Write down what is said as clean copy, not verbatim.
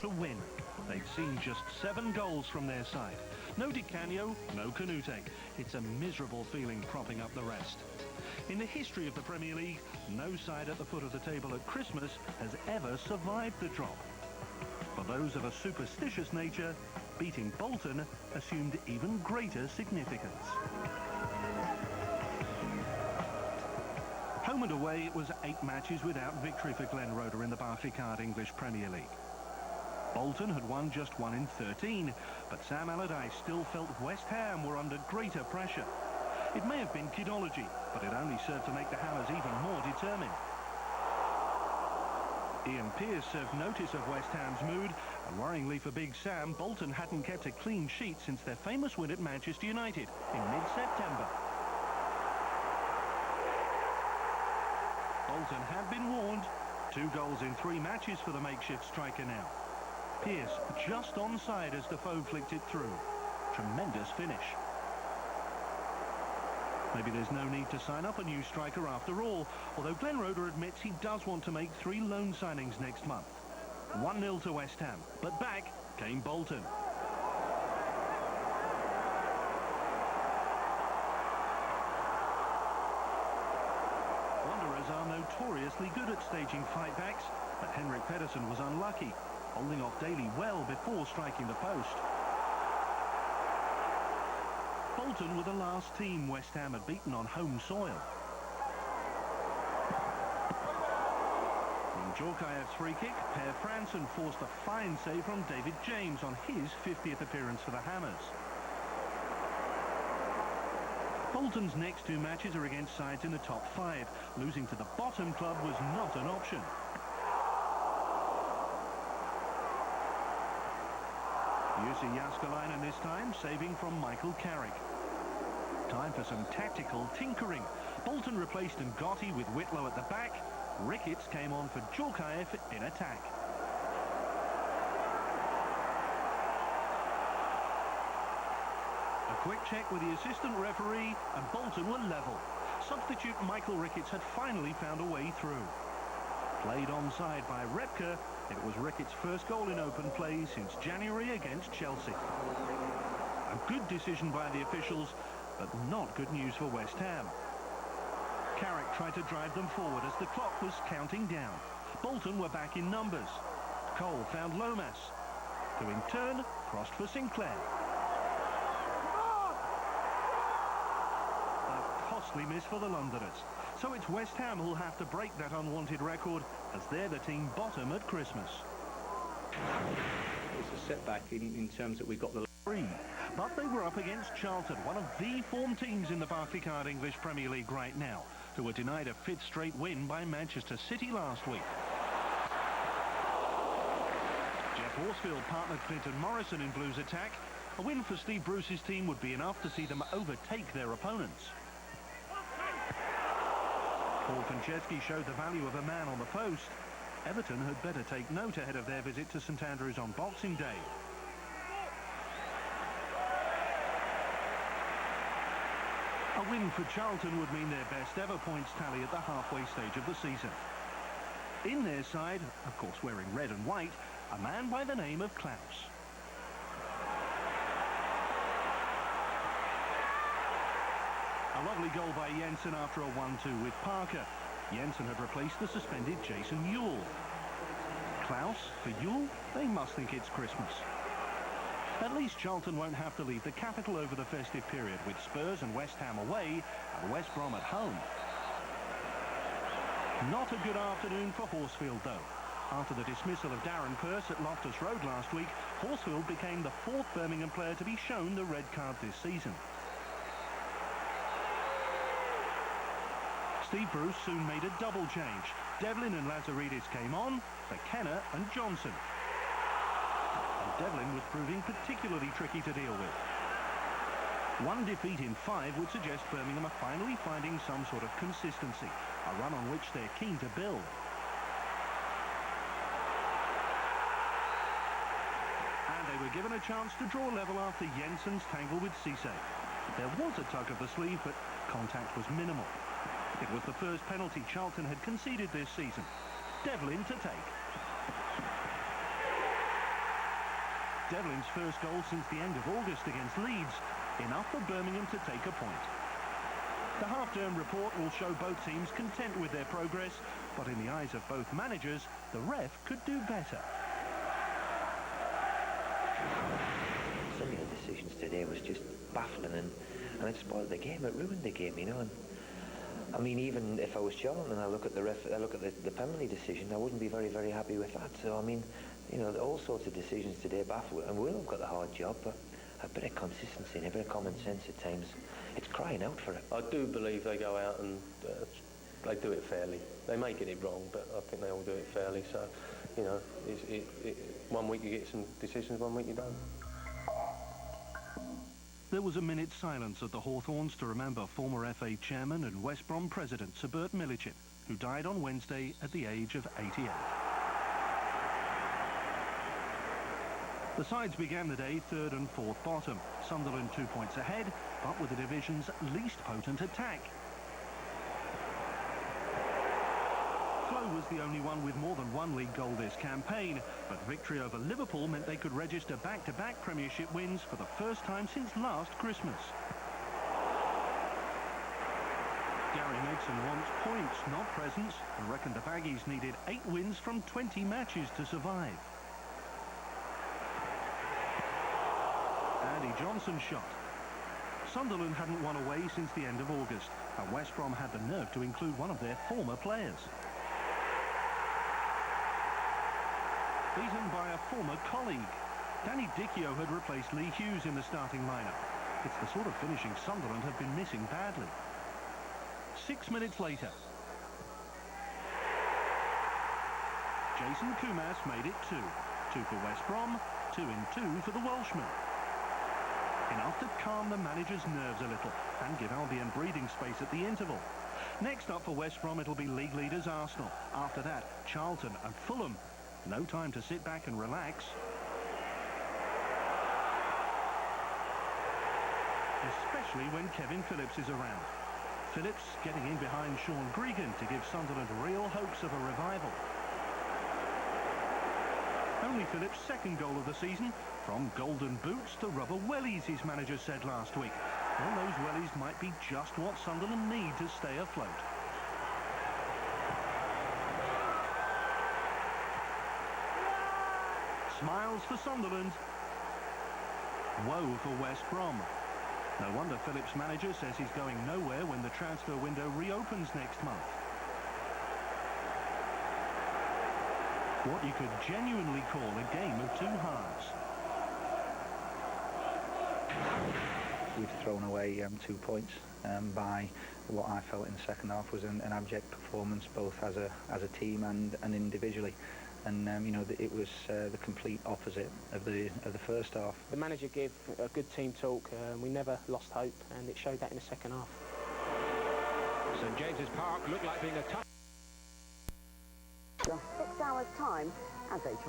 to win. They'd seen just 7 goals from their side. No Di Canio, no Canute. It's a miserable feeling propping up the rest. In the history of the Premier League, no side at the foot of the table at Christmas has ever survived the drop. For those of a superstitious nature, beating Bolton assumed even greater significance. Home and away, it was 8 matches without victory for Glenn Roeder in the Barclaycard English Premier League. Bolton had won just 1 in 13, but Sam Allardyce still felt West Ham were under greater pressure. It may have been kidology, but it only served to make the Hammers even more determined. Ian Pearce served notice of West Ham's mood, and worryingly for Big Sam, Bolton hadn't kept a clean sheet since their famous win at Manchester United in mid-September. Bolton had been warned. 2 goals in 3 matches for the makeshift striker now. Pearce just onside as Defoe flicked it through. Tremendous finish. Maybe there's no need to sign up a new striker after all, although Glenn Roeder admits he does want to make 3 loan signings next month. 1-0 to West Ham, but back came Bolton. Wanderers are notoriously good at staging fightbacks, but Henrik Pedersen was unlucky, holding off Daly well before striking the post. Bolton were the last team West Ham had beaten on home soil. From Djorkaeff's free kick, Per Fransen forced a fine save from David James on his 50th appearance for the Hammers. Bolton's next 2 matches are against sides in the top 5. Losing to the bottom club was not an option. Jussi Jääskeläinen this time, saving from Michael Carrick. Time for some tactical tinkering. Bolton replaced Ngotti with Whitlow at the back. Ricketts came on for Djorkaeff in attack. A quick check with the assistant referee, and Bolton were level. Substitute Michael Ricketts had finally found a way through. Played onside by Repke, it was Ricketts' first goal in open play since January against Chelsea. A good decision by the officials, but not good news for West Ham. Carrick tried to drive them forward as the clock was counting down. Bolton were back in numbers. Cole found Lomas, who in turn crossed for Sinclair. A costly miss for the Londoners. So it's West Ham who'll have to break that unwanted record, as they're the team bottom at Christmas. It's a setback in terms that we've got the... But they were up against Charlton, one of the form teams in the Barclaycard English Premier League right now, who were denied a 5th straight win by Manchester City last week. Jeff Horsfield partnered Clinton Morrison in Blues attack. A win for Steve Bruce's team would be enough to see them overtake their opponents. Paul Konchesky showed the value of a man on the post. Everton had better take note ahead of their visit to St Andrews on Boxing Day. A win for Charlton would mean their best ever points tally at the halfway stage of the season. In their side, of course wearing red and white, a man by the name of Klaus. A lovely goal by Jensen after a 1-2 with Parker. Jensen had replaced the suspended Jason Ewell. Klaus for Ewell? They must think it's Christmas. At least Charlton won't have to leave the capital over the festive period, with Spurs and West Ham away and West Brom at home. Not a good afternoon for Horsfield, though. After the dismissal of Darren Pearce at Loftus Road last week, Horsfield became the 4th Birmingham player to be shown the red card this season. Steve Bruce soon made a double change. Devlin and Lazaridis came on for Kenner and Johnson. And Devlin was proving particularly tricky to deal with. 1 defeat in 5 would suggest Birmingham are finally finding some sort of consistency, a run on which they're keen to build. And they were given a chance to draw level after Jensen's tangle with Cisse. There was a tug of the sleeve, but contact was minimal. It was the first penalty Charlton had conceded this season. Devlin to take. Devlin's first goal since the end of August against Leeds, enough for Birmingham to take a point. The half-term report will show both teams content with their progress, but in the eyes of both managers, the ref could do better. Some of the decisions today was just baffling, and it spoiled the game. It ruined the game, you know. And I mean, even if I was Charlton and I look at the penalty decision, I wouldn't be very, very happy with that. So I mean, you know, all sorts of decisions today baffle, and we've all got the hard job, but a bit of consistency and a bit of common sense at times, it's crying out for it. I do believe they go out and they do it fairly. They may get it wrong, but I think they all do it fairly. So, you know, one week you get some decisions, one week you don't. There was a minute's silence at the Hawthorns to remember former FA chairman and West Brom president Sir Bert Millichin, who died on Wednesday at the age of 88. The sides began the day third and fourth bottom. Sunderland 2 points ahead, but with the division's least potent attack. Flo was the only one with more than one league goal this campaign, but victory over Liverpool meant they could register back-to-back Premiership wins for the first time since last Christmas. Gary Megson wants points, not presents, and reckoned the Baggies needed 8 wins from 20 matches to survive. Andy Johnson's shot. Sunderland hadn't won away since the end of August, and West Brom had the nerve to include one of their former players. Beaten by a former colleague. Danny Dichio had replaced Lee Hughes in the starting lineup. It's the sort of finishing Sunderland have been missing badly. 6 minutes later, Jason Kumas made it 2. 2 for West Brom, 2 in 2 for the Welshman. Enough to calm the manager's nerves a little and give Albion breathing space at the interval. Next up for West Brom, it'll be league leaders Arsenal. After that, Charlton and Fulham. No time to sit back and relax. Especially when Kevin Phillips is around. Phillips getting in behind Sean Gregan to give Sunderland real hopes of a revival. Only Phillips' second goal of the season, from golden boots to rubber wellies, his manager said last week. Well, those wellies might be just what Sunderland need to stay afloat. Smiles for Sunderland. Woe for West Brom. No wonder Phillips' manager says he's going nowhere when the transfer window reopens next month. What you could genuinely call a game of two halves. We've thrown away 2 points by what I felt in the second half was an abject performance, both as a team and individually. And you know, it was the complete opposite of the first half. The manager gave a good team talk. We never lost hope, and it showed that in the second half. St James's Park looked like being a tough... 6 hours' time as they try